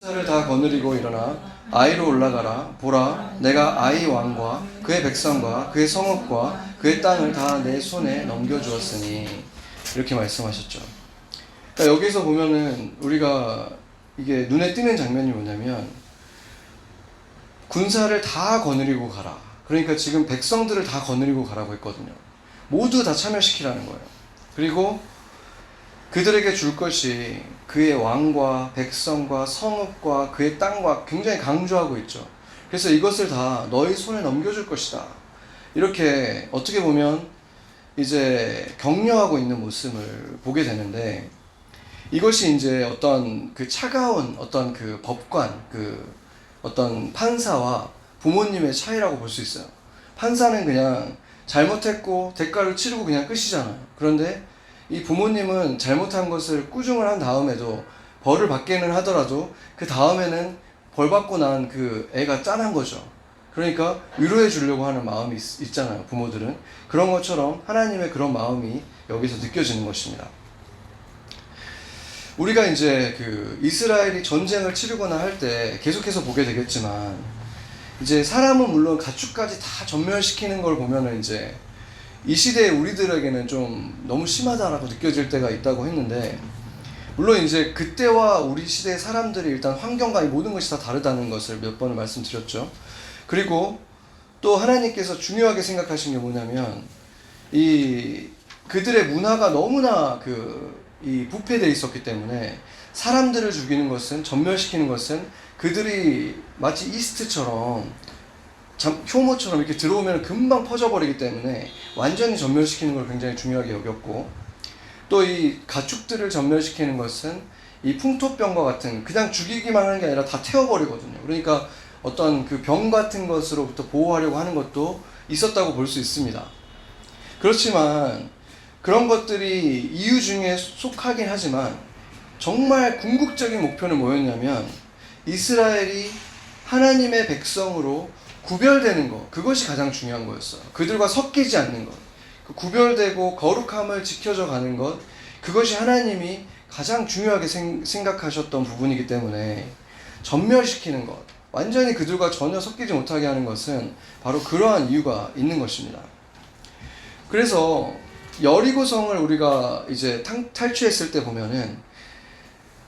군사를 다 거느리고 일어나 아이로 올라가라. 보라, 내가 아이 왕과 그의 백성과 그의 성읍과 그의 땅을 다 내 손에 넘겨주었으니, 이렇게 말씀하셨죠. 그러니까 여기서 보면은 우리가 이게 눈에 띄는 장면이 뭐냐면, 군사를 다 거느리고 가라. 그러니까 지금 백성들을 다 거느리고 가라고 했거든요. 모두 다 참여시키라는 거예요. 그리고 그들에게 줄 것이 그의 왕과 백성과 성읍과 그의 땅과, 굉장히 강조하고 있죠. 그래서 이것을 다 너희 손에 넘겨줄 것이다. 이렇게 어떻게 보면 이제 격려하고 있는 모습을 보게 되는데, 이것이 이제 어떤 그 차가운 어떤 그 법관, 그 어떤 판사와 부모님의 차이라고 볼 수 있어요. 판사는 그냥 잘못했고 대가를 치르고 그냥 끝이잖아요. 그런데 이 부모님은 잘못한 것을 꾸중을 한 다음에도, 벌을 받기는 하더라도 그 다음에는 벌 받고 난 그 애가 짠한 거죠. 그러니까 위로해 주려고 하는 마음이 있잖아요, 부모들은. 그런 것처럼 하나님의 그런 마음이 여기서 느껴지는 것입니다. 우리가 이제 그 이스라엘이 전쟁을 치르거나 할 때 계속해서 보게 되겠지만, 이제 사람은 물론 가축까지 다 전멸시키는 걸 보면은 이제 이 시대의 우리들에게는 좀 너무 심하다라고 느껴질 때가 있다고 했는데, 물론 이제 그때와 우리 시대의 사람들이 일단 환경과 이 모든 것이 다 다르다는 것을 몇 번을 말씀드렸죠. 그리고 또 하나님께서 중요하게 생각하신 게 뭐냐면, 이 그들의 문화가 너무나 이 부패되어 있었기 때문에 사람들을 죽이는 것은, 전멸시키는 것은 그들이 마치 이스트처럼 효모처럼 이렇게 들어오면 금방 퍼져버리기 때문에 완전히 전멸시키는 걸 굉장히 중요하게 여겼고, 또 이 가축들을 전멸시키는 것은 이 풍토병과 같은, 그냥 죽이기만 하는 게 아니라 다 태워버리거든요. 그러니까 어떤 그 병 같은 것으로부터 보호하려고 하는 것도 있었다고 볼 수 있습니다. 그렇지만 그런 것들이 이유 중에 속하긴 하지만, 정말 궁극적인 목표는 뭐였냐면, 이스라엘이 하나님의 백성으로 구별되는 것, 그것이 가장 중요한 거였어요. 그들과 섞이지 않는 것, 그 구별되고 거룩함을 지켜져 가는 것, 그것이 하나님이 가장 중요하게 생각하셨던 부분이기 때문에, 전멸시키는 것, 완전히 그들과 전혀 섞이지 못하게 하는 것은 바로 그러한 이유가 있는 것입니다. 그래서 여리고성을 우리가 이제 탈취했을 때 보면은,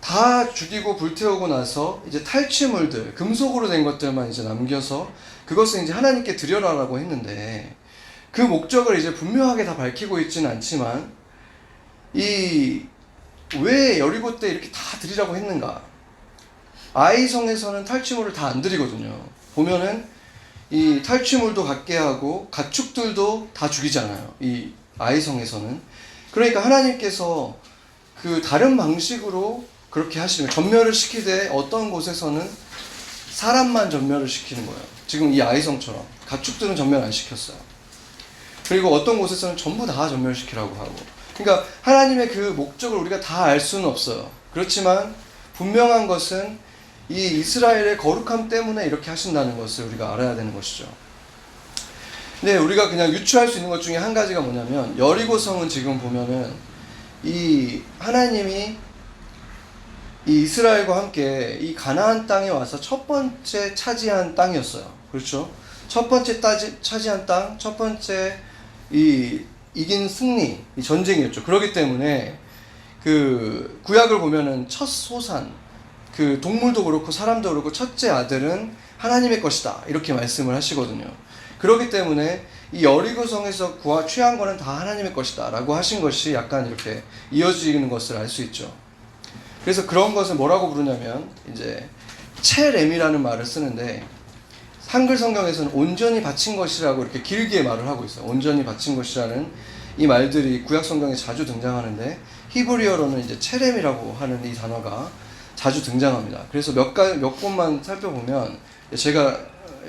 다 죽이고 불태우고 나서 이제 탈취물들, 금속으로 된 것들만 이제 남겨서 그것을 이제 하나님께 드려라라고 했는데, 그 목적을 이제 분명하게 다 밝히고 있지는 않지만, 왜 여리고 때 이렇게 다 드리라고 했는가? 아이성에서는 탈취물을 다 안 드리거든요. 보면은 이 탈취물도 갖게 하고 가축들도 다 죽이잖아요, 이 아이성에서는. 그러니까 하나님께서 그 다른 방식으로 그렇게 하시는 거예요. 전멸을 시키되 어떤 곳에서는 사람만 전멸을 시키는 거예요. 지금 이 아이성처럼 가축들은 전멸 안 시켰어요. 그리고 어떤 곳에서는 전부 다 전멸시키라고 하고. 그러니까 하나님의 그 목적을 우리가 다 알 수는 없어요. 그렇지만 분명한 것은 이 이스라엘의 거룩함 때문에 이렇게 하신다는 것을 우리가 알아야 되는 것이죠. 근데 우리가 그냥 유추할 수 있는 것 중에 한 가지가 뭐냐면, 여리고성은 지금 보면은 이 하나님이 이 이스라엘과 함께 이 가나안 땅에 와서 첫 번째 차지한 땅이었어요. 그렇죠? 첫 번째 차지한 땅, 첫 번째 이긴 승리, 이 전쟁이었죠. 그렇기 때문에 그 구약을 보면은 첫 소산, 그 동물도 그렇고 사람도 그렇고 첫째 아들은 하나님의 것이다, 이렇게 말씀을 하시거든요. 그렇기 때문에 이 여리고성에서 취한 거는 다 하나님의 것이다 라고 하신 것이 약간 이렇게 이어지는 것을 알 수 있죠. 그래서 그런 것을 뭐라고 부르냐면, 이제 체렘이라는 말을 쓰는데, 한글 성경에서는 온전히 바친 것이라고 이렇게 길게 말을 하고 있어요. 온전히 바친 것이라는 이 말들이 구약 성경에 자주 등장하는데, 히브리어로는 이제 체렘이라고 하는 이 단어가 자주 등장합니다. 그래서 몇 곳만 살펴보면, 제가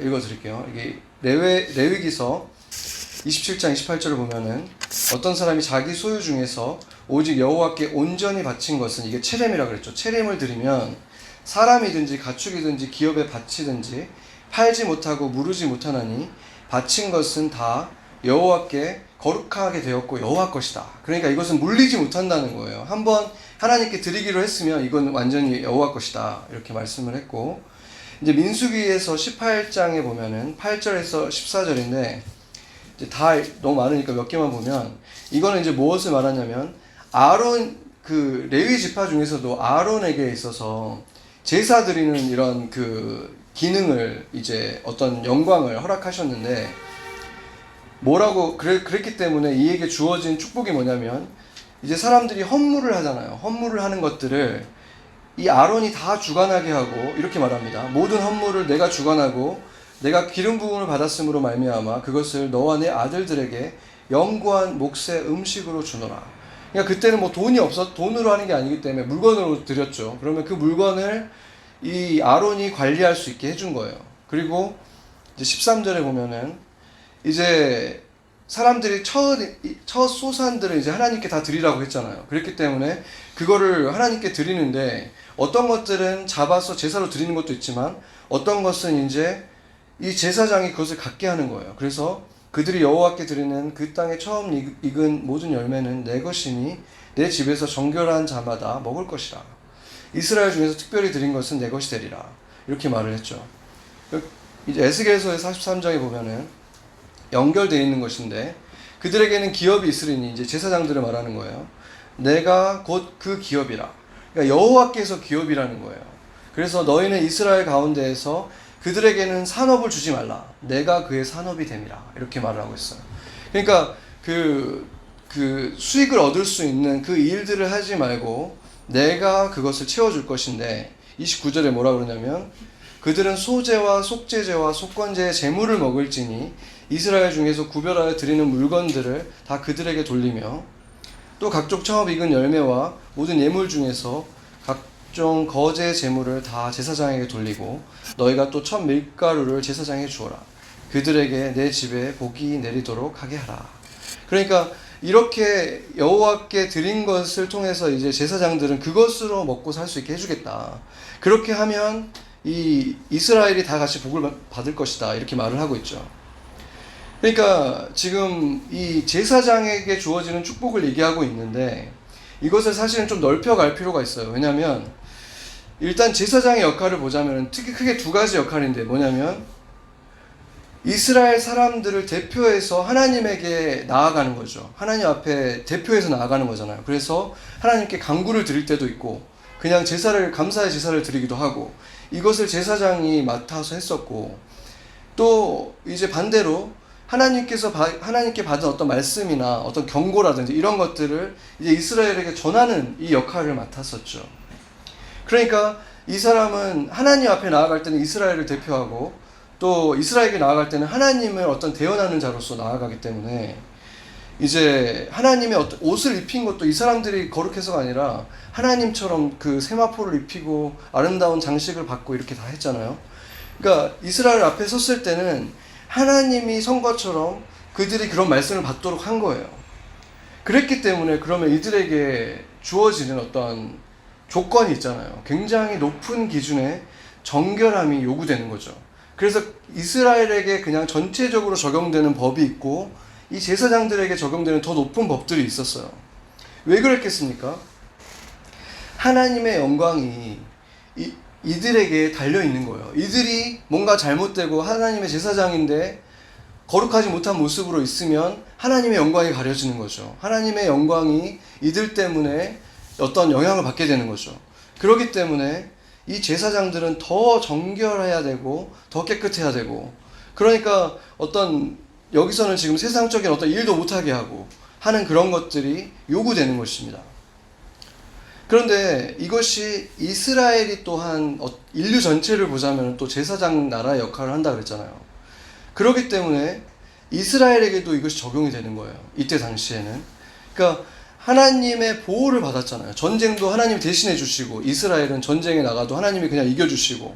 읽어드릴게요. 이게 레위기서 27장 28절을 보면은, 어떤 사람이 자기 소유 중에서 오직 여호와께 온전히 바친 것은, 이게 체렘이라고 그랬죠. 체렘을 드리면 사람이든지 가축이든지 기업의 밭이든지 팔지 못하고 무르지 못하나니, 바친 것은 다 여호와께 거룩하게 되었고 여호와 것이다. 그러니까 이것은 물리지 못한다는 거예요. 한번 하나님께 드리기로 했으면 이건 완전히 여호와 것이다. 이렇게 말씀을 했고, 이제 민수기에서 18장에 보면은 8절에서 14절인데 이제 다 너무 많으니까 몇 개만 보면, 이거는 이제 무엇을 말하냐면 아론, 그 레위 지파 중에서도 아론에게 있어서 제사 드리는 이런 그 기능을, 이제 어떤 영광을 허락하셨는데, 그랬기 때문에 이에게 주어진 축복이 뭐냐면, 이제 사람들이 헌물을 하잖아요. 헌물을 하는 것들을 이 아론이 다 주관하게 하고, 이렇게 말합니다. 모든 헌물을 내가 주관하고 내가 기름 부음을 받았으므로 말미암아 그것을 너와 내 아들들에게 영구한 몫의 음식으로 주노라. 그러니까 그때는 뭐 돈으로 하는 게 아니기 때문에 물건으로 드렸죠. 그러면 그 물건을 이 아론이 관리할 수 있게 해준 거예요. 그리고 이제 13절에 보면은 이제 사람들이 첫 소산들을 이제 하나님께 다 드리라고 했잖아요. 그렇기 때문에 그거를 하나님께 드리는데, 어떤 것들은 잡아서 제사로 드리는 것도 있지만 어떤 것은 이제 이 제사장이 그것을 갖게 하는 거예요. 그래서 그들이 여호와께 드리는 그 땅에 처음 익은 모든 열매는 내 것이니 내 집에서 정결한 자마다 먹을 것이라. 이스라엘 중에서 특별히 드린 것은 내 것이 되리라. 이렇게 말을 했죠. 이제 에스겔서의 43장에 보면은 연결되어 있는 것인데, 그들에게는 기업이 있으리니, 이제 제사장들을 말하는 거예요. 내가 곧 그 기업이라. 그러니까 여호와께서 기업이라는 거예요. 그래서 너희는 이스라엘 가운데에서 그들에게는 산업을 주지 말라. 내가 그의 산업이 됨이라. 이렇게 말을 하고 있어요. 그러니까 그 수익을 얻을 수 있는 그 일들을 하지 말고 내가 그것을 채워줄 것인데, 29절에 뭐라 그러냐면, 그들은 소제와 속죄제와 속건제의 제물을 먹을지니 이스라엘 중에서 구별하여 드리는 물건들을 다 그들에게 돌리며, 또 각종 처음 익은 열매와 모든 예물 중에서 각종 거제 제물을 다 제사장에게 돌리고 너희가 또 첫 밀가루를 제사장에게 주어라. 그들에게 내 집에 복이 내리도록 하게 하라. 그러니까 이렇게 여호와께 드린 것을 통해서 이제 제사장들은 그것으로 먹고 살 수 있게 해주겠다. 그렇게 하면 이 이스라엘이 다 같이 복을 받을 것이다. 이렇게 말을 하고 있죠. 그러니까 지금 이 제사장에게 주어지는 축복을 얘기하고 있는데, 이것을 사실은 좀 넓혀갈 필요가 있어요. 왜냐하면 일단 제사장의 역할을 보자면 특히 크게 두 가지 역할인데, 뭐냐면 이스라엘 사람들을 대표해서 하나님에게 나아가는 거죠. 하나님 앞에 대표해서 나아가는 거잖아요. 그래서 하나님께 간구를 드릴 때도 있고, 그냥 감사의 제사를 드리기도 하고, 이것을 제사장이 맡아서 했었고, 또 이제 반대로 하나님께 받은 어떤 말씀이나 어떤 경고라든지 이런 것들을 이제 이스라엘에게 전하는 이 역할을 맡았었죠. 그러니까 이 사람은 하나님 앞에 나아갈 때는 이스라엘을 대표하고, 또 이스라엘에게 나아갈 때는 하나님을 어떤 대언하는 자로서 나아가기 때문에, 이제 하나님의 어떤 옷을 입힌 것도 이 사람들이 거룩해서가 아니라 하나님처럼 그 세마포를 입히고 아름다운 장식을 받고 이렇게 다 했잖아요. 그러니까 이스라엘 앞에 섰을 때는 하나님이 선 것처럼 그들이 그런 말씀을 받도록 한 거예요. 그랬기 때문에 그러면 이들에게 주어지는 어떤 조건이 있잖아요. 굉장히 높은 기준의 정결함이 요구되는 거죠. 그래서 이스라엘에게 그냥 전체적으로 적용되는 법이 있고, 이 제사장들에게 적용되는 더 높은 법들이 있었어요. 왜 그랬겠습니까? 하나님의 영광이 이들에게 달려있는 거예요. 이들이 뭔가 잘못되고 하나님의 제사장인데 거룩하지 못한 모습으로 있으면 하나님의 영광이 가려지는 거죠. 하나님의 영광이 이들 때문에 어떤 영향을 받게 되는 거죠. 그렇기 때문에 이 제사장들은 더 정결해야 되고 더 깨끗해야 되고, 그러니까 여기서는 지금 세상적인 어떤 일도 못하게 하고 하는 그런 것들이 요구되는 것입니다. 그런데 이것이 이스라엘이 또한 인류 전체를 보자면 또 제사장 나라의 역할을 한다 그랬잖아요. 그렇기 때문에 이스라엘에게도 이것이 적용이 되는 거예요. 이때 당시에는. 그러니까 하나님의 보호를 받았잖아요. 전쟁도 하나님이 대신해 주시고, 이스라엘은 전쟁에 나가도 하나님이 그냥 이겨주시고,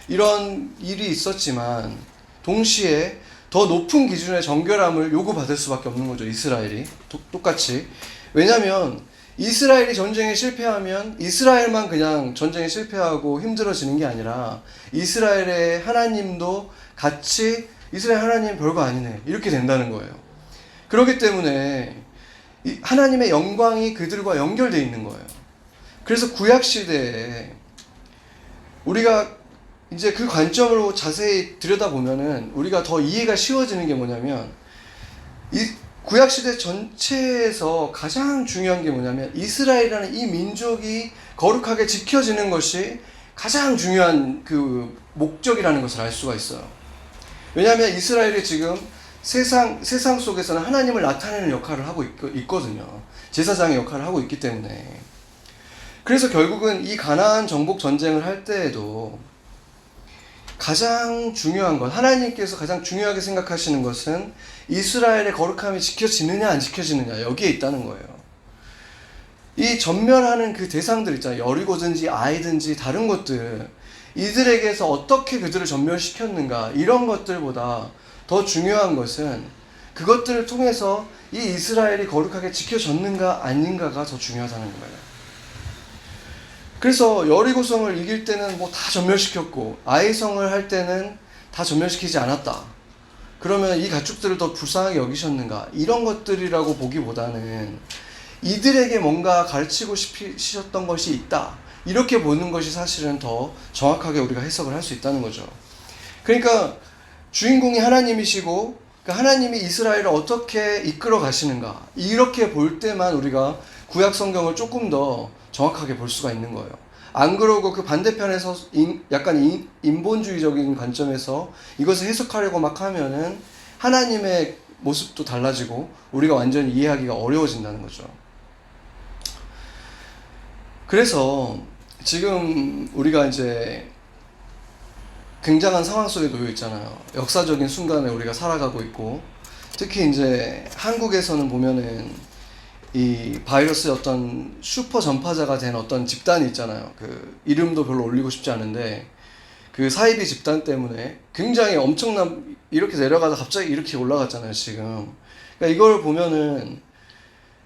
이런 일이 있었지만 동시에 더 높은 기준의 정결함을 요구받을 수밖에 없는 거죠. 이스라엘이 똑같이. 왜냐하면 이스라엘이 전쟁에 실패하면 이스라엘만 그냥 전쟁에 실패하고 힘들어지는 게 아니라 이스라엘의 하나님도 같이 이스라엘 하나님 별거 아니네 이렇게 된다는 거예요. 그렇기 때문에 하나님의 영광이 그들과 연결되어 있는 거예요. 그래서 구약 시대에 우리가 이제 그 관점으로 자세히 들여다보면은 우리가 더 이해가 쉬워지는 게 뭐냐면, 이 구약 시대 전체에서 가장 중요한 게 뭐냐면 이스라엘이라는 이 민족이 거룩하게 지켜지는 것이 가장 중요한 그 목적이라는 것을 알 수가 있어요. 왜냐하면 이스라엘이 지금 세상 속에서는 하나님을 나타내는 역할을 하고 있거든요. 제사장의 역할을 하고 있기 때문에. 그래서 결국은 이 가나안 정복 전쟁을 할 때에도 가장 중요한 것, 하나님께서 가장 중요하게 생각하시는 것은 이스라엘의 거룩함이 지켜지느냐 안 지켜지느냐, 여기에 있다는 거예요. 이 전멸하는 그 대상들 있잖아요. 여리고든지 아이든지 다른 것들, 이들에게서 어떻게 그들을 전멸시켰는가, 이런 것들보다 더 중요한 것은 그것들을 통해서 이 이스라엘이 거룩하게 지켜졌는가 아닌가가 더 중요하다는 거예요. 그래서 여리고성을 이길 때는 뭐 다 전멸시켰고 아이성을 할 때는 다 전멸시키지 않았다. 그러면 이 가축들을 더 불쌍하게 여기셨는가? 이런 것들이라고 보기보다는 이들에게 뭔가 가르치고 싶으셨던 것이 있다. 이렇게 보는 것이 사실은 더 정확하게 우리가 해석을 할 수 있다는 거죠. 그러니까 주인공이 하나님이시고 그 하나님이 이스라엘을 어떻게 이끌어 가시는가, 이렇게 볼 때만 우리가 구약 성경을 조금 더 정확하게 볼 수가 있는 거예요. 안 그러고 그 반대편에서 약간 인본주의적인 관점에서 이것을 해석하려고 막 하면은 하나님의 모습도 달라지고 우리가 완전히 이해하기가 어려워진다는 거죠. 그래서 지금 우리가 이제 굉장한 상황 속에 놓여 있잖아요. 역사적인 순간에 우리가 살아가고 있고, 특히 이제 한국에서는 보면은 이 바이러스의 어떤 슈퍼 전파자가 된 어떤 집단이 있잖아요. 그 이름도 별로 올리고 싶지 않은데 그 사이비 집단 때문에 굉장히 엄청난, 이렇게 내려가다 갑자기 이렇게 올라갔잖아요, 지금. 그러니까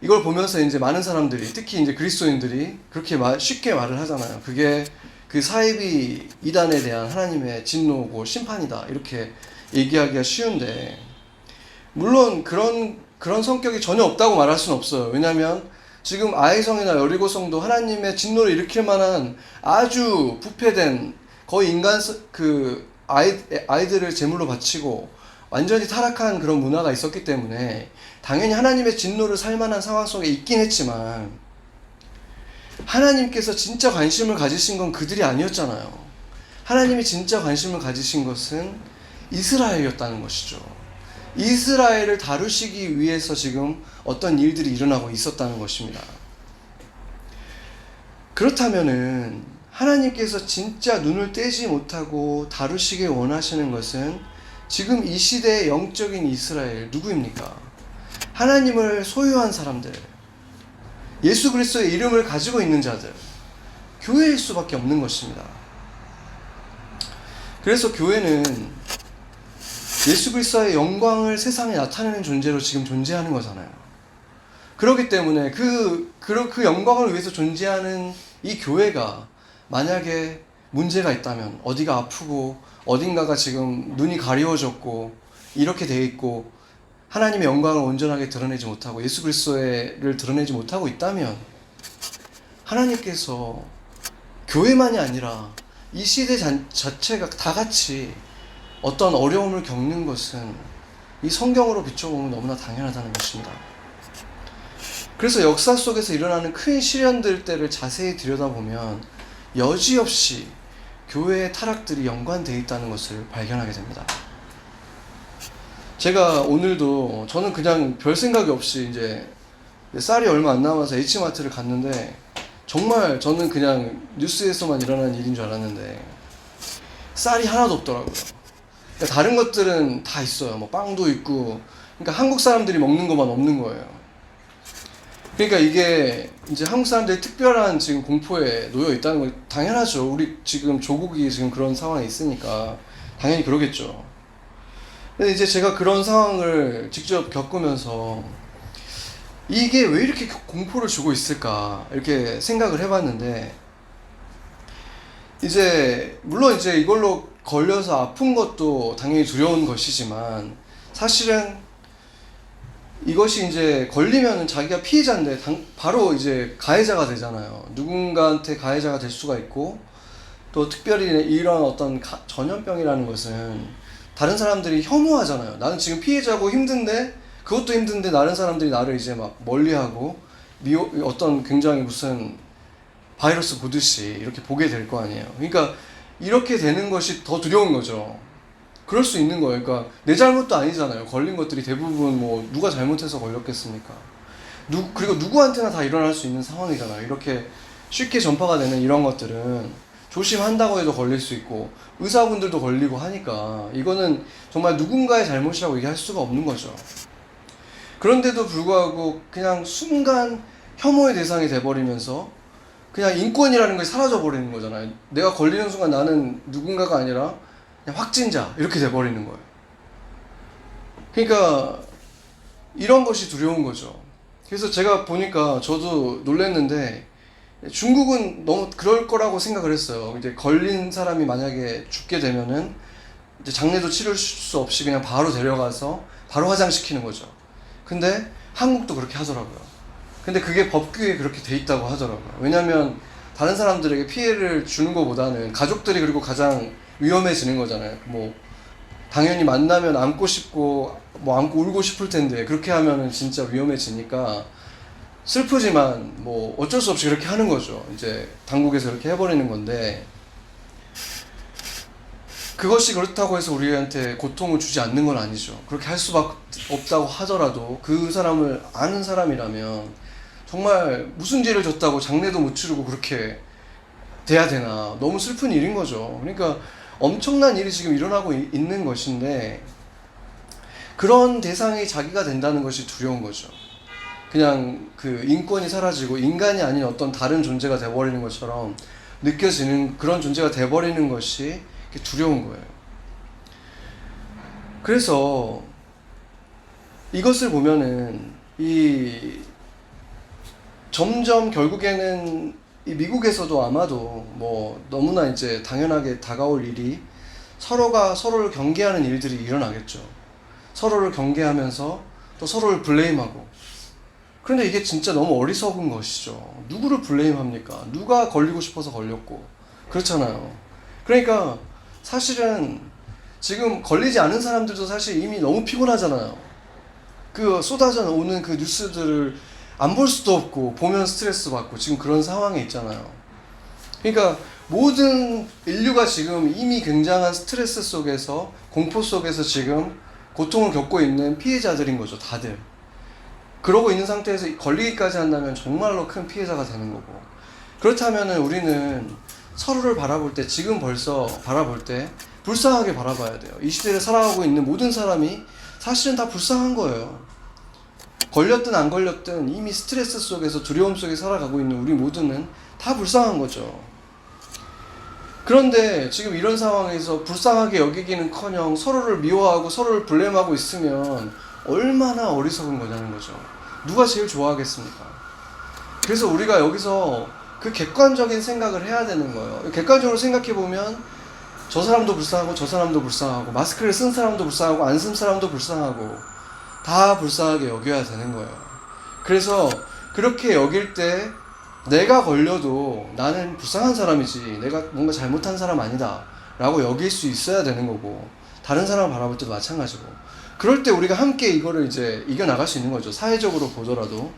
이걸 보면서 이제 많은 사람들이, 특히 이제 그리스도인들이 그렇게 쉽게 말을 하잖아요. 그게 그 사이비 이단에 대한 하나님의 진노고 심판이다, 이렇게 얘기하기가 쉬운데, 물론 그런 성격이 전혀 없다고 말할 수는 없어요. 왜냐하면 지금 아이성이나 여리고성도 하나님의 진노를 일으킬 만한 아주 부패된, 거의 아이들을 제물로 바치고 완전히 타락한 그런 문화가 있었기 때문에 당연히 하나님의 진노를 살 만한 상황 속에 있긴 했지만, 하나님께서 진짜 관심을 가지신 건 그들이 아니었잖아요. 하나님이 진짜 관심을 가지신 것은 이스라엘이었다는 것이죠. 이스라엘을 다루시기 위해서 지금 어떤 일들이 일어나고 있었다는 것입니다. 그렇다면은 하나님께서 진짜 눈을 떼지 못하고 다루시길 원하시는 것은 지금 이 시대의 영적인 이스라엘 누구입니까? 하나님을 소유한 사람들, 예수 그리스도의 이름을 가지고 있는 자들, 교회일 수밖에 없는 것입니다. 그래서 교회는 예수 그리스도의 영광을 세상에 나타내는 존재로 지금 존재하는 거잖아요. 그렇기 때문에 그 영광을 위해서 존재하는 이 교회가 만약에 문제가 있다면, 어디가 아프고 어딘가가 지금 눈이 가리워졌고 이렇게 돼 있고 하나님의 영광을 온전하게 드러내지 못하고 예수 그리스도를 드러내지 못하고 있다면, 하나님께서 교회만이 아니라 이 시대 자체가 다 같이 어떤 어려움을 겪는 것은 이 성경으로 비춰보면 너무나 당연하다는 것입니다. 그래서 역사 속에서 일어나는 큰 시련들 때를 자세히 들여다보면 여지없이 교회의 타락들이 연관되어 있다는 것을 발견하게 됩니다. 제가 오늘도, 저는 그냥 별 생각이 없이 이제 쌀이 얼마 안 남아서 H마트를 갔는데, 정말 저는 그냥 뉴스에서만 일어나는 일인 줄 알았는데 쌀이 하나도 없더라고요. 그러니까 다른 것들은 다 있어요. 뭐 빵도 있고, 그러니까 한국 사람들이 먹는 것만 없는 거예요. 그러니까 이게 이제 한국 사람들이 특별한 지금 공포에 놓여 있다는 거 당연하죠. 우리 지금 조국이 지금 그런 상황에 있으니까 당연히 그러겠죠. 근데 이제 제가 그런 상황을 직접 겪으면서 이게 왜 이렇게 공포를 주고 있을까, 이렇게 생각을 해봤는데, 물론 이걸로 걸려서 아픈 것도 당연히 두려운 것이지만, 사실은 이것이 이제 걸리면은 자기가 피해자인데 바로 이제 가해자가 되잖아요. 누군가한테 가해자가 될 수가 있고, 또 특별히 이런 어떤 전염병이라는 것은 다른 사람들이 혐오하잖아요. 나는 지금 피해자고 힘든데, 그것도 힘든데 다른 사람들이 나를 이제 막 멀리하고 어떤 굉장히 무슨 바이러스 보듯이 이렇게 보게 될 거 아니에요. 그러니까 이렇게 되는 것이 더 두려운 거죠. 그럴 수 있는 거예요. 그러니까 내 잘못도 아니잖아요. 걸린 것들이 대부분 뭐 누가 잘못해서 걸렸겠습니까? 그리고 누구한테나 다 일어날 수 있는 상황이잖아요. 이렇게 쉽게 전파가 되는 이런 것들은 조심한다고 해도 걸릴 수 있고 의사분들도 걸리고 하니까 이거는 정말 누군가의 잘못이라고 얘기할 수가 없는 거죠. 그런데도 불구하고 그냥 순간 혐오의 대상이 돼버리면서 그냥 인권이라는 게 사라져버리는 거잖아요. 내가 걸리는 순간 나는 누군가가 아니라 그냥 확진자 이렇게 돼버리는 거예요. 그러니까 이런 것이 두려운 거죠. 그래서 제가 보니까 저도 놀랐는데 중국은 너무 그럴 거라고 생각을 했어요. 이제 걸린 사람이 만약에 죽게 되면은 이제 장례도 치를 수 없이 그냥 바로 데려가서 바로 화장시키는 거죠. 근데 한국도 그렇게 하더라고요. 근데 그게 법규에 그렇게 돼 있다고 하더라고요. 왜냐면 다른 사람들에게 피해를 주는 것보다는 가족들이 그리고 가장 위험해지는 거잖아요. 뭐 당연히 만나면 안고 싶고 뭐 안고 울고 싶을 텐데 그렇게 하면은 진짜 위험해지니까 슬프지만 뭐 어쩔 수 없이 그렇게 하는 거죠. 이제 당국에서 그렇게 해버리는 건데 그것이 그렇다고 해서 우리한테 고통을 주지 않는 건 아니죠. 그렇게 할 수밖에 없다고 하더라도 그 사람을 아는 사람이라면 정말 무슨 죄를 졌다고 장례도 못 치르고 그렇게 돼야 되나. 너무 슬픈 일인 거죠. 그러니까 엄청난 일이 지금 일어나고 있는 것인데 그런 대상이 자기가 된다는 것이 두려운 거죠. 그냥 그 인권이 사라지고 인간이 아닌 어떤 다른 존재가 돼버리는 것처럼 느껴지는 그런 존재가 돼버리는 것이 두려운 거예요. 그래서 이것을 보면은 점점 결국에는 이 미국에서도 아마도 뭐 너무나 이제 당연하게 다가올 일이 서로가 서로를 경계하는 일들이 일어나겠죠. 서로를 경계하면서 또 서로를 블레임하고. 그런데 이게 진짜 너무 어리석은 것이죠. 누구를 블레임합니까? 누가 걸리고 싶어서 걸렸고. 그렇잖아요. 그러니까 사실은 지금 걸리지 않은 사람들도 사실 이미 너무 피곤하잖아요. 그 쏟아져 오는 그 뉴스들을 안 볼 수도 없고 보면 스트레스 받고 지금 그런 상황에 있잖아요. 그러니까 모든 인류가 지금 이미 굉장한 스트레스 속에서 공포 속에서 지금 고통을 겪고 있는 피해자들인 거죠. 다들. 그러고 있는 상태에서 걸리기까지 한다면 정말로 큰 피해자가 되는 거고. 그렇다면 우리는 서로를 바라볼 때 지금 벌써 바라볼 때 불쌍하게 바라봐야 돼요. 이 시대를 살아가고 있는 모든 사람이 사실은 다 불쌍한 거예요. 걸렸든 안 걸렸든 이미 스트레스 속에서 두려움 속에 살아가고 있는 우리 모두는 다 불쌍한 거죠. 그런데 지금 이런 상황에서 불쌍하게 여기기는커녕 서로를 미워하고 서로를 블레임하고 있으면 얼마나 어리석은 거냐는 거죠. 누가 제일 좋아하겠습니까? 그래서 우리가 여기서 그 객관적인 생각을 해야 되는 거예요. 객관적으로 생각해보면 저 사람도 불쌍하고 저 사람도 불쌍하고 마스크를 쓴 사람도 불쌍하고 안 쓴 사람도 불쌍하고 다 불쌍하게 여겨야 되는 거예요. 그래서 그렇게 여길 때 내가 걸려도 나는 불쌍한 사람이지 내가 뭔가 잘못한 사람 아니다 라고 여길 수 있어야 되는 거고 다른 사람을 바라볼 때도 마찬가지고 그럴 때 우리가 함께 이거를 이제 이겨나갈 수 있는 거죠. 사회적으로 보더라도.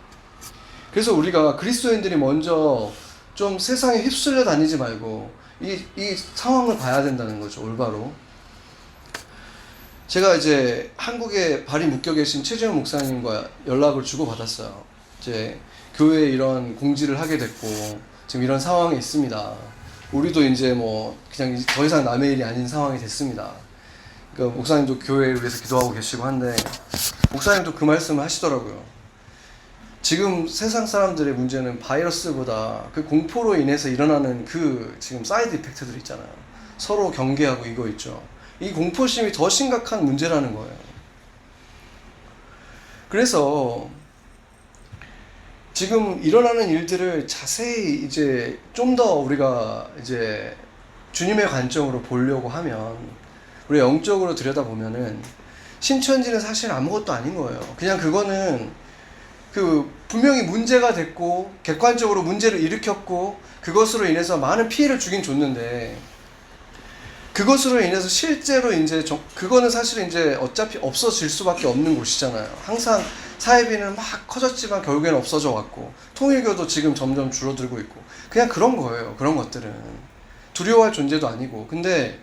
그래서 우리가 그리스도인들이 먼저 좀 세상에 휩쓸려 다니지 말고 이 상황을 봐야 된다는 거죠. 올바로. 제가 이제 한국에 발이 묶여 계신 최재형 목사님과 연락을 주고받았어요. 이제 교회에 이런 공지를 하게 됐고 지금 이런 상황에 있습니다. 우리도 이제 뭐 그냥 더 이상 남의 일이 아닌 상황이 됐습니다. 그러니까 목사님도 교회를 위해서 기도하고 계시고 한데 목사님도 그 말씀을 하시더라고요. 지금 세상 사람들의 문제는 바이러스보다 그 공포로 인해서 일어나는 그 지금 사이드 이펙트들 있잖아요. 서로 경계하고 이거 있죠. 이 공포심이 더 심각한 문제라는 거예요. 그래서 지금 일어나는 일들을 자세히 이제 좀 더 우리가 이제 주님의 관점으로 보려고 하면 우리 영적으로 들여다보면은 신천지는 사실 아무것도 아닌 거예요. 그냥 그거는 분명히 문제가 됐고 객관적으로 문제를 일으켰고 그것으로 인해서 많은 피해를 주긴 줬는데, 그것으로 인해서 실제로 이제 그거는 사실은 이제 어차피 없어질 수밖에 없는 곳이잖아요. 항상 사회비는 막 커졌지만 결국에는 없어져 갔고, 통일교도 지금 점점 줄어들고 있고, 그냥 그런 거예요. 그런 것들은 두려워할 존재도 아니고. 근데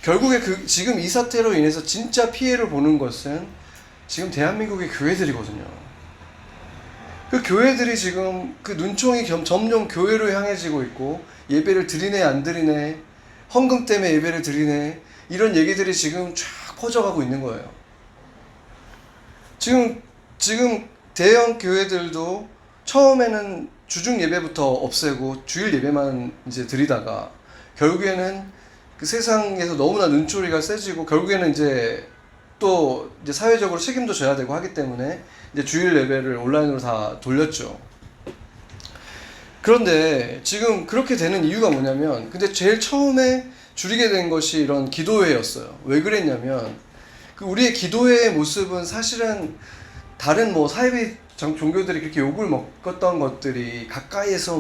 결국에 지금 이 사태로 인해서 진짜 피해를 보는 것은 지금 대한민국의 교회들이거든요. 그 교회들이 지금 그 눈총이 점점 교회로 향해지고 있고, 예배를 드리네 안 드리네, 헌금 때문에 예배를 드리네, 이런 얘기들이 지금 쫙 퍼져가고 있는 거예요. 지금 대형 교회들도 처음에는 주중 예배부터 없애고 주일 예배만 이제 드리다가 결국에는 그 세상에서 너무나 눈초리가 세지고 결국에는 이제 또 이제 사회적으로 책임도 져야 되고 하기 때문에 이제 주일 예배를 온라인으로 다 돌렸죠. 그런데 지금 그렇게 되는 이유가 뭐냐면, 근데 제일 처음에 줄이게 된 것이 이런 기도회였어요. 왜 그랬냐면, 우리의 기도회의 모습은 사실은 다른 사이비 종교들이 그렇게 욕을 먹었던 것들이 가까이에서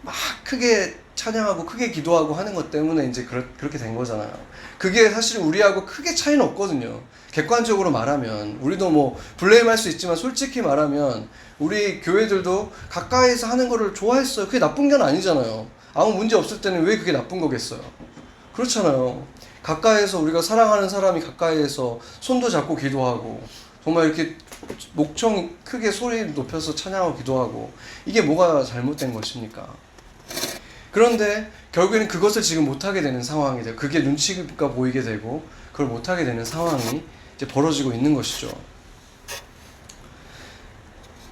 막 크게 찬양하고 크게 기도하고 하는 것 때문에 이제 그렇게 된 거잖아요. 그게 사실 우리하고 크게 차이는 없거든요. 객관적으로 말하면 우리도 블레임할 수 있지만 솔직히 말하면 우리 교회들도 가까이에서 하는 거를 좋아했어요. 그게 나쁜 건 아니잖아요. 아무 문제 없을 때는 왜 그게 나쁜 거겠어요. 그렇잖아요. 가까이에서 우리가 사랑하는 사람이 가까이에서 손도 잡고 기도하고 정말 이렇게 목청 크게 소리 높여서 찬양하고 기도하고, 이게 뭐가 잘못된 것입니까? 그런데 결국에는 그것을 지금 못하게 되는 상황이 돼요. 그게 눈치가 보이게 되고 그걸 못하게 되는 상황이 이제 벌어지고 있는 것이죠.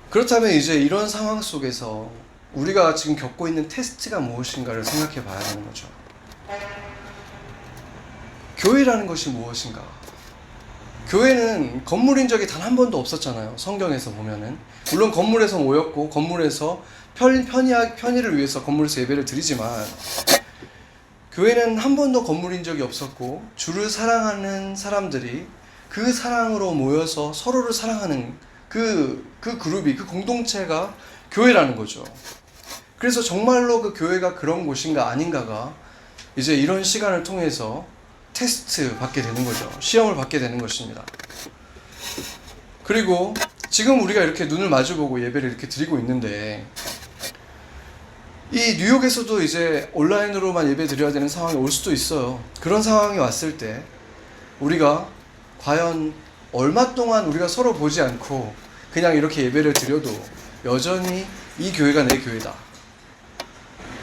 그렇다면 이제 이런 상황 속에서 우리가 지금 겪고 있는 테스트가 무엇인가를 생각해 봐야 되는 거죠. 교회라는 것이 무엇인가? 교회는 건물인 적이 단 한 번도 없었잖아요. 성경에서 보면은. 물론 건물에서 모였고 건물에서 편의를 위해서 건물에서 예배를 드리지만, 교회는 한 번도 건물인 적이 없었고 주를 사랑하는 사람들이 그 사랑으로 모여서 서로를 사랑하는 그 그룹이, 그 공동체가 교회라는 거죠. 그래서 정말로 그 교회가 그런 곳인가 아닌가가 이제 이런 시간을 통해서 테스트 받게 되는 거죠. 시험을 받게 되는 것입니다. 그리고 지금 우리가 이렇게 눈을 마주보고 예배를 이렇게 드리고 있는데, 이 뉴욕에서도 이제 온라인으로만 예배 드려야 되는 상황이 올 수도 있어요. 그런 상황이 왔을 때 우리가 과연 얼마 동안 우리가 서로 보지 않고 그냥 이렇게 예배를 드려도 여전히 이 교회가 내 교회다.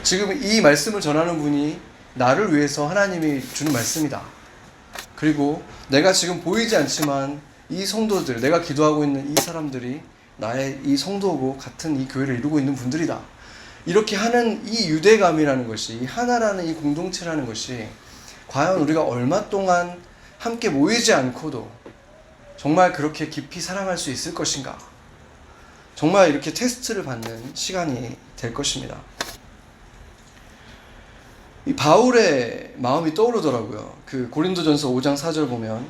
지금 이 말씀을 전하는 분이 나를 위해서 하나님이 주는 말씀이다. 그리고 내가 지금 보이지 않지만 이 성도들, 내가 기도하고 있는 이 사람들이 나의 이 성도고 같은 이 교회를 이루고 있는 분들이다. 이렇게 하는 이 유대감이라는 것이, 이 하나라는 이 공동체라는 것이 과연 우리가 얼마 동안 함께 모이지 않고도 정말 그렇게 깊이 사랑할 수 있을 것인가? 정말 이렇게 테스트를 받는 시간이 될 것입니다. 이 바울의 마음이 떠오르더라고요. 그 고린도전서 5장 4절 보면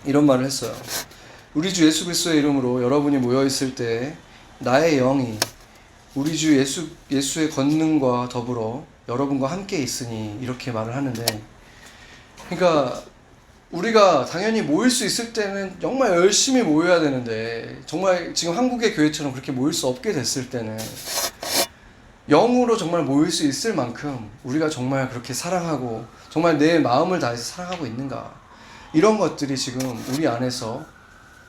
이런 말을 했어요. 우리 주 예수 그리스도의 이름으로 여러분이 모여 있을 때 나의 영이 우리 주 예수의 권능과 더불어 여러분과 함께 있으니, 이렇게 말을 하는데, 그러니까 우리가 당연히 모일 수 있을 때는 정말 열심히 모여야 되는데, 정말 지금 한국의 교회처럼 그렇게 모일 수 없게 됐을 때는 영으로 정말 모일 수 있을 만큼 우리가 정말 그렇게 사랑하고 정말 내 마음을 다해서 사랑하고 있는가, 이런 것들이 지금 우리 안에서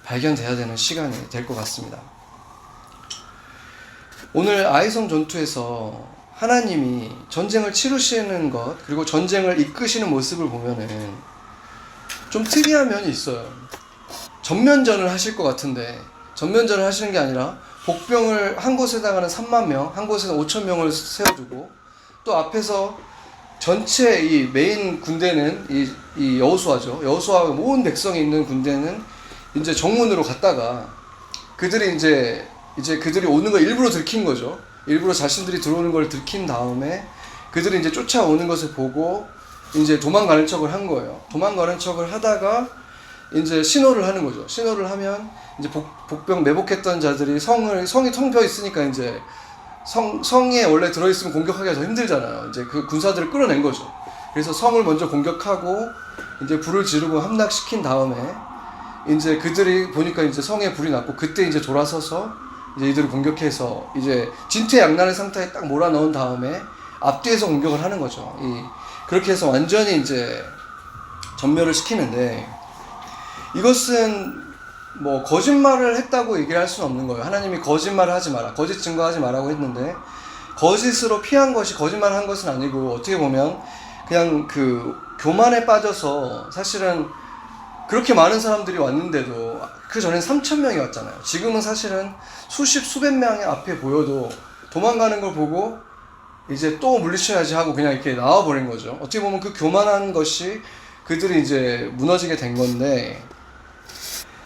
발견돼야 되는 시간이 될 것 같습니다. 오늘 아이성 전투에서 하나님이 전쟁을 치르시는 것, 그리고 전쟁을 이끄시는 모습을 보면은 좀 특이한 면이 있어요. 전면전을 하실 것 같은데, 전면전을 하시는 게 아니라 복병을 한 곳에다가는 3만 명, 한 곳에는 5천 명을 세워두고, 또 앞에서 전체 이 메인 군대는 이 여호수아죠. 여호수아와 모든 백성이 있는 군대는 이제 정문으로 갔다가 그들이 이제 그들이 오는 걸 일부러 들킨 거죠. 일부러 자신들이 들어오는 걸 들킨 다음에 그들이 이제 쫓아오는 것을 보고 이제 도망가는 척을 한 거예요. 도망가는 척을 하다가 이제 신호를 하는 거죠. 신호를 하면 이제 복병 매복했던 자들이 성이 텅 벼 있으니까 이제 성에 원래 들어있으면 공격하기가 더 힘들잖아요. 이제 그 군사들을 끌어낸 거죠. 그래서 성을 먼저 공격하고 이제 불을 지르고 함락시킨 다음에 이제 그들이 보니까 이제 성에 불이 났고 그때 이제 돌아서서 이제 이들을 공격해서 이제 진퇴양난의 상태에 딱 몰아넣은 다음에 앞뒤에서 공격을 하는 거죠. 그렇게 해서 완전히 이제 전멸을 시키는데 이것은 뭐 거짓말을 했다고 얘기를 할 수는 없는 거예요. 하나님이 거짓말을 하지 마라, 거짓 증거하지 마라고 했는데 거짓으로 피한 것이 거짓말을 한 것은 아니고 어떻게 보면 그냥 그 교만에 빠져서 사실은 그렇게 많은 사람들이 왔는데도 그 전엔 3,000명이 왔잖아요. 지금은 사실은 수백 명의 앞에 보여도 도망가는 걸 보고 이제 또 물리쳐야지 하고 그냥 이렇게 나와버린 거죠. 어떻게 보면 그 교만한 것이 그들이 이제 무너지게 된 건데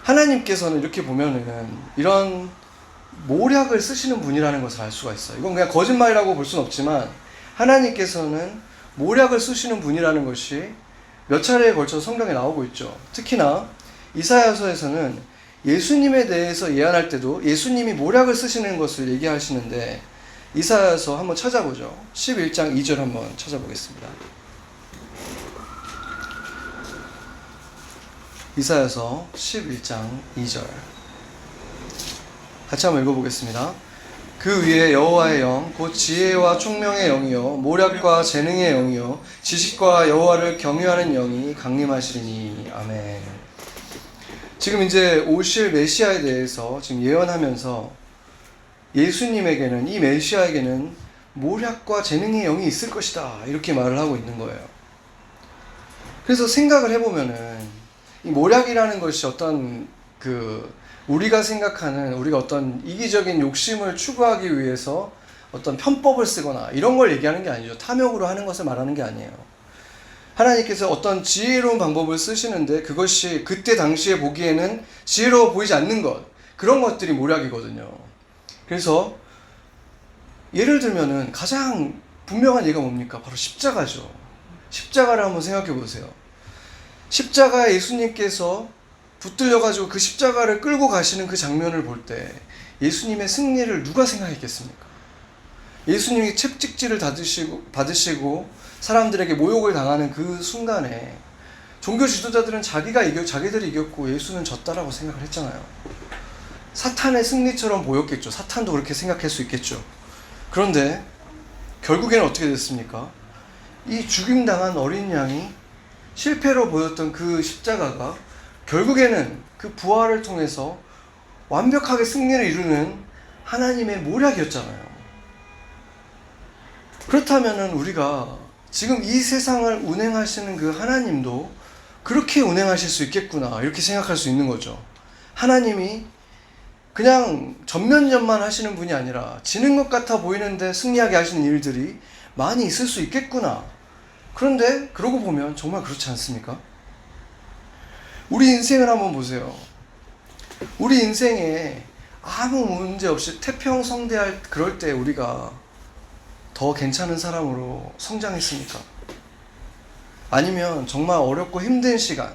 하나님께서는 이렇게 보면은 이런 모략을 쓰시는 분이라는 것을 알 수가 있어요. 이건 그냥 거짓말이라고 볼 수는 없지만 하나님께서는 모략을 쓰시는 분이라는 것이 몇 차례에 걸쳐서 성경에 나오고 있죠. 특히나 이사야서에서는 예수님에 대해서 예언할 때도 예수님이 모략을 쓰시는 것을 얘기하시는데 이사야서 한번 찾아보죠. 11장 2절 한번 찾아보겠습니다. 이사야서 11장 2절 같이 한번 읽어보겠습니다. 그 위에 여호와의 영, 곧 지혜와 총명의 영이요 모략과 재능의 영이요 지식과 여호와를 경유하는 영이 강림하시리니. 아멘. 지금 이제 오실 메시아에 대해서 지금 예언하면서 예수님에게는, 이 메시아에게는 모략과 재능의 영이 있을 것이다 이렇게 말을 하고 있는 거예요. 그래서 생각을 해보면은 이 모략이라는 것이 어떤 우리가 생각하는 우리가 어떤 이기적인 욕심을 추구하기 위해서 어떤 편법을 쓰거나 이런 걸 얘기하는 게 아니죠. 탐욕으로 하는 것을 말하는 게 아니에요. 하나님께서 어떤 지혜로운 방법을 쓰시는데 그것이 그때 당시에 보기에는 지혜로워 보이지 않는 것, 그런 것들이 모략이거든요. 그래서 예를 들면은 가장 분명한 예가 뭡니까? 바로 십자가죠. 십자가를 한번 생각해 보세요. 십자가에 예수님께서 붙들려가지고 그 십자가를 끌고 가시는 그 장면을 볼 때 예수님의 승리를 누가 생각했겠습니까? 예수님이 채찍질을 받으시고 사람들에게 모욕을 당하는 그 순간에 종교 지도자들은 자기들이 이겼고 예수는 졌다라고 생각을 했잖아요. 사탄의 승리처럼 보였겠죠. 사탄도 그렇게 생각할 수 있겠죠. 그런데 결국에는 어떻게 됐습니까? 이 죽임당한 어린 양이 실패로 보였던 그 십자가가 결국에는 그 부활을 통해서 완벽하게 승리를 이루는 하나님의 모략이었잖아요. 그렇다면은 우리가 지금 이 세상을 운행하시는 그 하나님도 그렇게 운행하실 수 있겠구나 이렇게 생각할 수 있는 거죠. 하나님이 그냥 전면전만 하시는 분이 아니라 지는 것 같아 보이는데 승리하게 하시는 일들이 많이 있을 수 있겠구나. 그런데 그러고 보면 정말 그렇지 않습니까? 우리 인생을 한번 보세요. 우리 인생에 아무 문제 없이 태평성대할 그럴 때 우리가 더 괜찮은 사람으로 성장했습니까? 아니면 정말 어렵고 힘든 시간,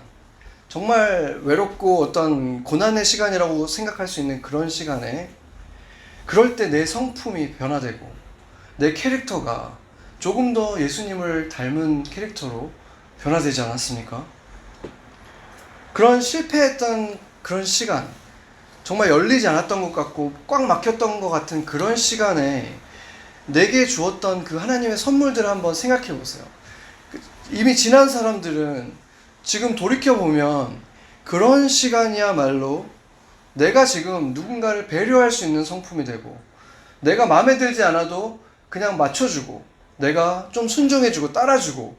정말 외롭고 어떤 고난의 시간이라고 생각할 수 있는 그런 시간에 그럴 때 내 성품이 변화되고 내 캐릭터가 조금 더 예수님을 닮은 캐릭터로 변화되지 않았습니까? 그런 실패했던 그런 시간, 정말 열리지 않았던 것 같고 꽉 막혔던 것 같은 그런 시간에 내게 주었던 그 하나님의 선물들을 한번 생각해 보세요. 이미 지난 사람들은 지금 돌이켜보면 그런 시간이야말로 내가 지금 누군가를 배려할 수 있는 성품이 되고 내가 마음에 들지 않아도 그냥 맞춰주고 내가 좀 순종해주고 따라주고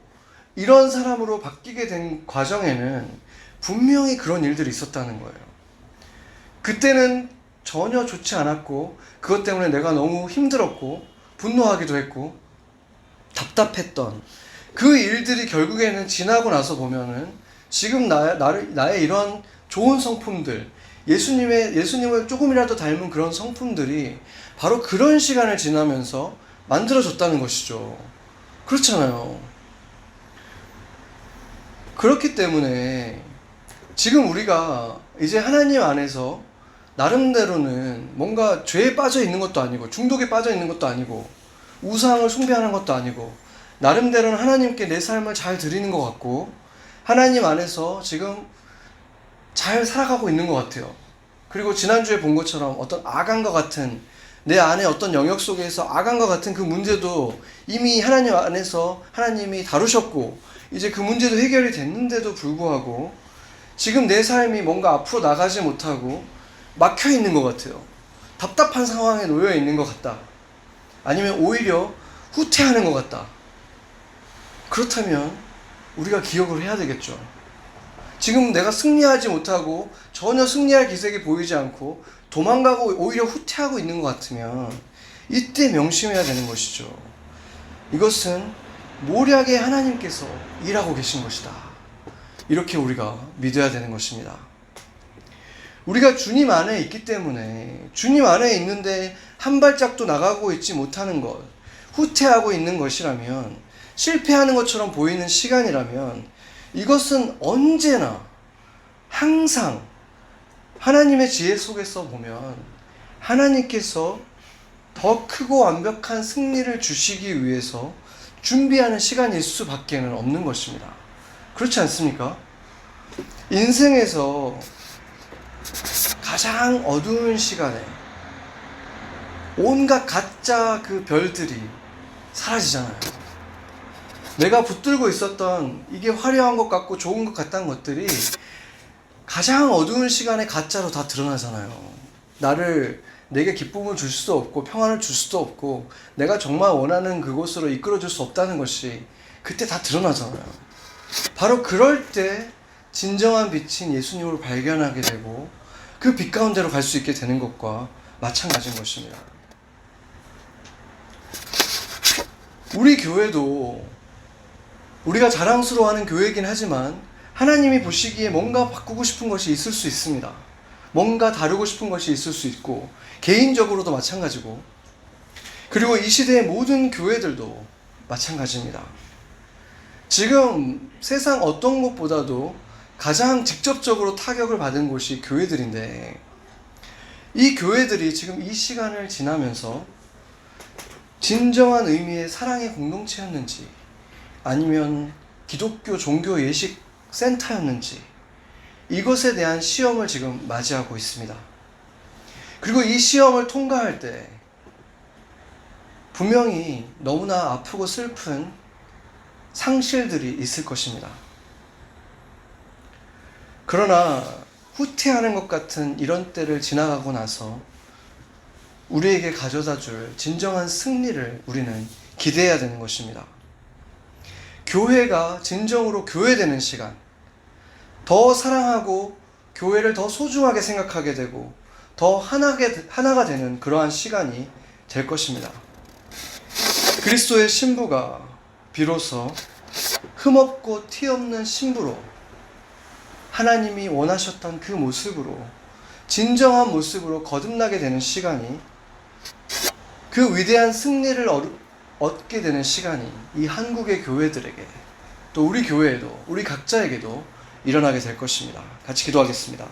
이런 사람으로 바뀌게 된 과정에는 분명히 그런 일들이 있었다는 거예요. 그때는 전혀 좋지 않았고 그것 때문에 내가 너무 힘들었고 분노하기도 했고 답답했던 그 일들이 결국에는 지나고 나서 보면은 지금 나의 이런 좋은 성품들, 예수님을 조금이라도 닮은 그런 성품들이 바로 그런 시간을 지나면서 만들어졌다는 것이죠. 그렇잖아요. 그렇기 때문에 지금 우리가 이제 하나님 안에서 나름대로는 뭔가 죄에 빠져 있는 것도 아니고 중독에 빠져 있는 것도 아니고 우상을 숭배하는 것도 아니고 나름대로는 하나님께 내 삶을 잘 드리는 것 같고 하나님 안에서 지금 잘 살아가고 있는 것 같아요. 그리고 지난주에 본 것처럼 어떤 아간과 같은 내 안에 어떤 영역 속에서 아간과 같은 그 문제도 이미 하나님 안에서 하나님이 다루셨고 이제 그 문제도 해결이 됐는데도 불구하고 지금 내 삶이 뭔가 앞으로 나가지 못하고 막혀 있는 것 같아요. 답답한 상황에 놓여 있는 것 같다. 아니면 오히려 후퇴하는 것 같다. 그렇다면 우리가 기억을 해야 되겠죠. 지금 내가 승리하지 못하고 전혀 승리할 기색이 보이지 않고 도망가고 오히려 후퇴하고 있는 것 같으면 이때 명심해야 되는 것이죠. 이것은 모략의 하나님께서 일하고 계신 것이다. 이렇게 우리가 믿어야 되는 것입니다. 우리가 주님 안에 있기 때문에 주님 안에 있는데 한 발짝도 나가고 있지 못하는 것, 후퇴하고 있는 것이라면, 실패하는 것처럼 보이는 시간이라면 이것은 언제나 항상 하나님의 지혜 속에서 보면 하나님께서 더 크고 완벽한 승리를 주시기 위해서 준비하는 시간일 수밖에는 없는 것입니다. 그렇지 않습니까? 인생에서 가장 어두운 시간에 온갖 가짜 그 별들이 사라지잖아요. 내가 붙들고 있었던 이게 화려한 것 같고 좋은 것 같다는 것들이 가장 어두운 시간에 가짜로 다 드러나잖아요. 내게 기쁨을 줄 수도 없고 평안을 줄 수도 없고 내가 정말 원하는 그곳으로 이끌어줄 수 없다는 것이 그때 다 드러나잖아요. 바로 그럴 때 진정한 빛인 예수님을 발견하게 되고 그 빛 가운데로 갈 수 있게 되는 것과 마찬가지인 것입니다. 우리 교회도 우리가 자랑스러워하는 교회이긴 하지만 하나님이 보시기에 뭔가 바꾸고 싶은 것이 있을 수 있습니다. 뭔가 다루고 싶은 것이 있을 수 있고 개인적으로도 마찬가지고 그리고 이 시대의 모든 교회들도 마찬가지입니다. 지금 세상 어떤 곳보다도 가장 직접적으로 타격을 받은 곳이 교회들인데 이 교회들이 지금 이 시간을 지나면서 진정한 의미의 사랑의 공동체였는지 아니면 기독교 종교 예식 센터였는지 이것에 대한 시험을 지금 맞이하고 있습니다. 그리고 이 시험을 통과할 때 분명히 너무나 아프고 슬픈 상실들이 있을 것입니다. 그러나 후퇴하는 것 같은 이런 때를 지나가고 나서 우리에게 가져다 줄 진정한 승리를 우리는 기대해야 되는 것입니다. 교회가 진정으로 교회되는 시간, 더 사랑하고 교회를 더 소중하게 생각하게 되고 더 하나가 되는 그러한 시간이 될 것입니다. 그리스도의 신부가 비로소 흠없고 티 없는 신부로 하나님이 원하셨던 그 모습으로 진정한 모습으로 거듭나게 되는 시간이 그 위대한 승리를 얻게 되는 시간이 이 한국의 교회들에게 또 우리 교회에도 우리 각자에게도 일어나게 될 것입니다. 같이 기도하겠습니다.